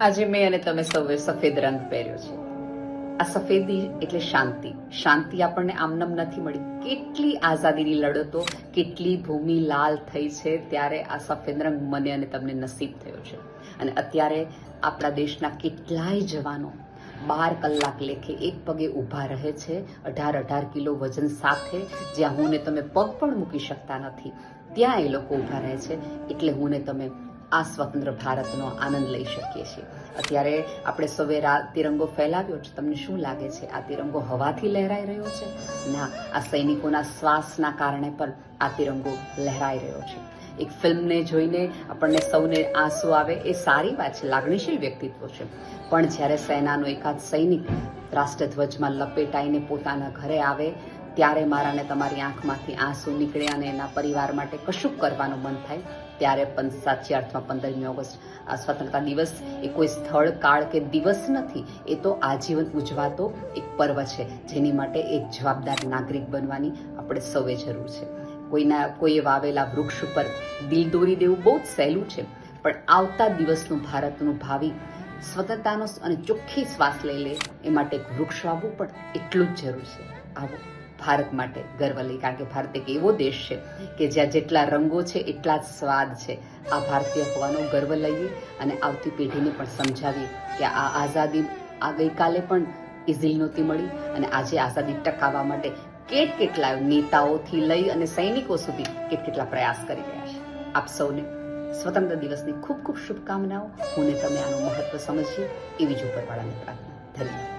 આજે મેં અને તમે સૌએ સફેદ રંગ પહેર્યો છે. આ સફેદી એટલે શાંતિ. શાંતિ આપણને આમનામ નથી મળી. કેટલી આઝાદીની લડતો, કેટલી ભૂમિ લાલ થઈ છે, ત્યારે આ સફેદ રંગ મને અને તમને નસીબ થયો છે. અને અત્યારે આપણા દેશના કેટલાય જવાનો 12 કલાક લેખે એક પગે ઊભા રહે છે, 18 કિલો વજન સાથે. જ્યાં હું ને તમે પગ પણ મૂકી શકતા નથી, ત્યાં એ લોકો ઊભા રહે છે. એટલે હું ને તમે આ સ્વતંત્ર ભારતનો આનંદ લઈ શકીએ છીએ. અત્યારે આપણે સૌએ તિરંગો ફેલાવ્યો છે. તમને શું લાગે છે, આ તિરંગો હવાથી લહેરાઈ રહ્યો છે? ના, આ સૈનિકોના શ્વાસના કારણે પણ આ તિરંગો લહેરાઈ રહ્યો છે. એક ફિલ્મને જોઈને આપણને સૌને આંસુ આવે એ સારી વાત છે, લાગણીશીલ વ્યક્તિત્વ છે. પણ જ્યારે સેનાનો એકાદ સૈનિક રાષ્ટ્રધ્વજમાં લપેટાઈને પોતાના ઘરે આવે, ત્યારે મારા ને તમારી આંખમાંથી આંસુ નીકળે અને એના પરિવાર માટે કશું કરવાનું મન થાય. ત્યારે પણ સાચી અર્થમાં 15મી ઓગસ્ટ આ સ્વતંત્રતા દિવસ એ કોઈ સ્થળ, કાળ કે દિવસ નથી. એ તો આજીવન ઉજવાતો એક પર્વ છે, જેની માટે એક જવાબદાર નાગરિક બનવાની આપણે સૌએ જરૂર છે. કોઈએ વાવેલા વૃક્ષ ઉપર દિલ દોરી દેવું બહુ જ સહેલું છે, પણ આવતા દિવસનું ભારતનું ભાવિ સ્વતંત્રતાનો અને ચોખ્ખી શ્વાસ લઈ લે એ માટે એક વૃક્ષ વાવવું પણ એટલું જ જરૂર છે. આવો ભારત માટે ગર્વ લઈ, કારણ કે ભારત એક એવો દેશ છે કે જ્યાં જેટલા રંગો છે એટલા જ સ્વાદ છે. આ ભારતીય હોવાનો ગર્વ લઈએ અને આવતી પેઢીને પણ સમજાવીએ કે આ આઝાદી આ ગઈકાલે પણ ઇઝીલી નહોતી મળી, અને આજે આઝાદી ટકાવવા માટે કેટલા નેતાઓથી લઈ અને સૈનિકો સુધી કેટલા પ્રયાસ કરી રહ્યા છે. આપ સૌને સ્વતંત્ર દિવસની ખૂબ ખૂબ શુભકામનાઓ. હું ને તમે આનું મહત્વ સમજીએ એવી જ ઉપરવાળાને પ્રાર્થના. ધન્યવાદ.